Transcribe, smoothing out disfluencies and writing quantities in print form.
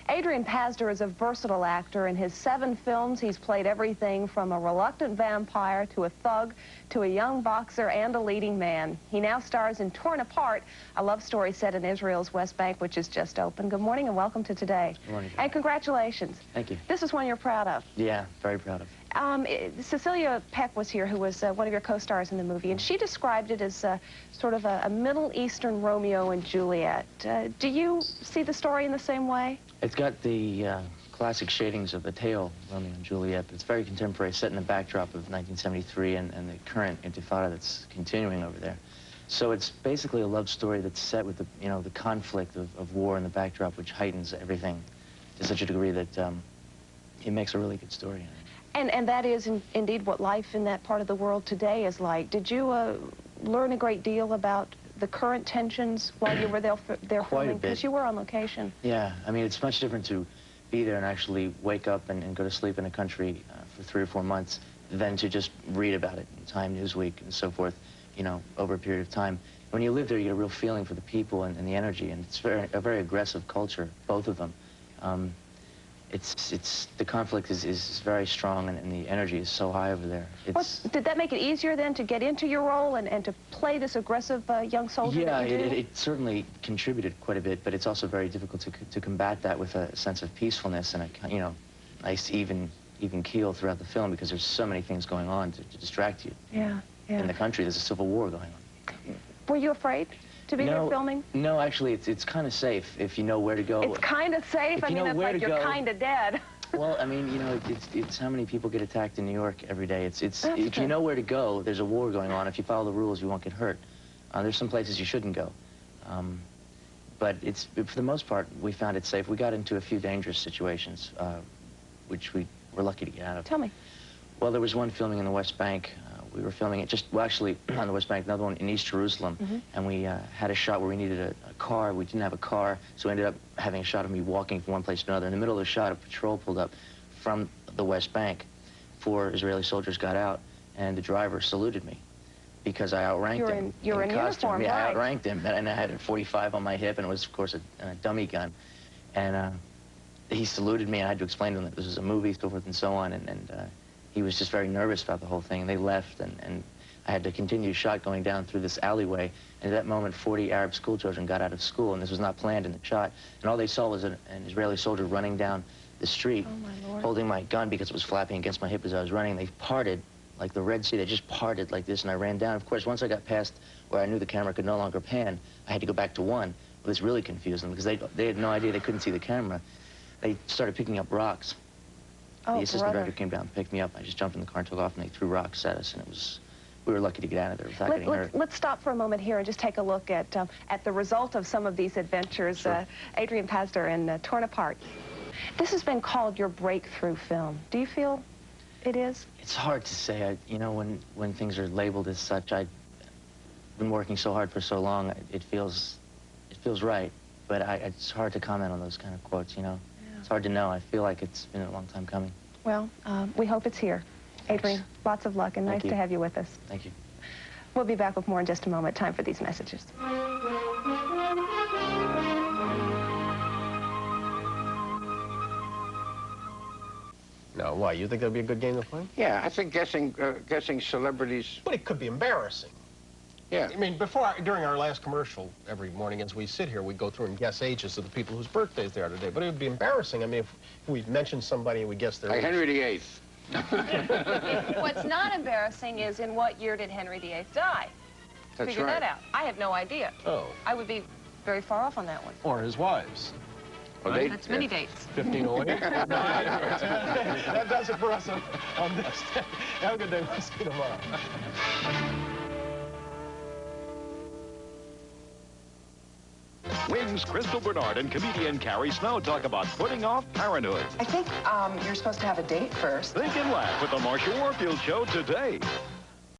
Adrian Pasdar is a versatile actor. In his 7 films, he's played everything from a reluctant vampire to a thug to a young boxer and a leading man. He now stars in Torn Apart, a love story set in Israel's West Bank, which is just open. Good morning and welcome to Today. Good morning. And congratulations. Thank you. This is one you're proud of. Yeah, very proud of. Cecilia Peck was here, who was one of your co-stars in the movie, and she described it as sort of a Middle Eastern Romeo and Juliet. Do you see the story in the same way? It's got the classic shadings of a tale, Romeo and Juliet, but it's very contemporary, set in the backdrop of 1973 and the current intifada that's continuing over there. So it's basically a love story that's set with the, the conflict of war in the backdrop, which heightens everything to such a degree that it makes a really good story. And that is indeed what life in that part of the world today is like. Did you learn a great deal about the current tensions while you were there Quite filming? a bit. Because you were on location. Yeah, I mean, it's much different to be there and actually wake up and go to sleep in a country for 3 or 4 months than to just read about it in Time, Newsweek, and so forth, over a period of time. When you live there, you get a real feeling for the people and the energy, and it's a very aggressive culture, both of them. The conflict is very strong, and the energy is so high over there. Did that make it easier then to get into your role and to play this aggressive young soldier? Yeah, that you do? it certainly contributed quite a bit, but it's also very difficult to combat that with a sense of peacefulness and a nice even keel throughout the film, because there's so many things going on to distract you. Yeah, yeah. In the country, there's a civil war going on. Were you afraid to be there filming? No, actually, it's kind of safe if you know where to go. It's kind of safe? I mean, it's like you're kind of dead. Well, I mean, it's how many people get attacked in New York every day. If you know where to go, there's a war going on. If you follow the rules, you won't get hurt. There's some places you shouldn't go. But for the most part, we found it safe. We got into a few dangerous situations, which we were lucky to get out of. Tell me. Well, there was one filming in the West Bank. We were filming it actually on the West Bank, another one in East Jerusalem. And we had a shot where we needed a car. We didn't have a car, so we ended up having a shot of me walking from one place to another. In the middle of the shot, a patrol pulled up from the West Bank. 4 Israeli soldiers got out, and the driver saluted me because I outranked him. You're in uniform, yeah, right. I outranked him, and I had a .45 on my hip, and it was, of course, a dummy gun. And he saluted me, and I had to explain to him that this was a movie, so forth and so on, and he was just very nervous about the whole thing, and they left, and I had to continue shot going down through this alleyway, and at that moment, 40 Arab school children got out of school, and this was not planned in the shot, and all they saw was an Israeli soldier running down the street, holding my gun because it was flapping against my hip as I was running. They parted like the Red Sea. They just parted like this, and I ran down. Of course, once I got past where I knew the camera could no longer pan, I had to go back to 1. Well, this really confused them because they had no idea. They couldn't see the camera. They started picking up rocks. The assistant director came down and picked me up. I just jumped in the car and took off, and they threw rocks at us, and we were lucky to get out of there without getting hurt. Let's stop for a moment here and just take a look at the result of some of these adventures. Sure. Adrian Pasdar in Torn Apart. This has been called your breakthrough film. Do you feel it is? It's hard to say. When things are labeled as such, I've been working so hard for so long, it feels right. But it's hard to comment on those kind of quotes, Yeah. It's hard to know. I feel like it's been a long time coming. Well, we hope it's here. Adrian, lots of luck, and nice to have you with us. Thank you. We'll be back with more in just a moment. Time for these messages. No, why? You think that'd be a good game to play? Yeah, I think guessing celebrities. But it could be embarrassing. Yeah. I mean, during our last commercial, every morning as we sit here, we go through and guess ages of the people whose birthdays they are today. But it would be embarrassing. I mean, if we mentioned somebody and we guessed their age. Henry VIII. What's not embarrassing is in what year did Henry VIII die? That's Figure right. that out. I have no idea. Oh. I would be very far off on that one. Or his wives. Well, Right? That's many dates. 1508. That does it for us on this day. Have a good day. We'll see you tomorrow. Wings, Crystal Bernard, and comedian Carrie Snow talk about putting off parenthood. I think you're supposed to have a date first. Think and laugh with the Marsha Warfield Show today.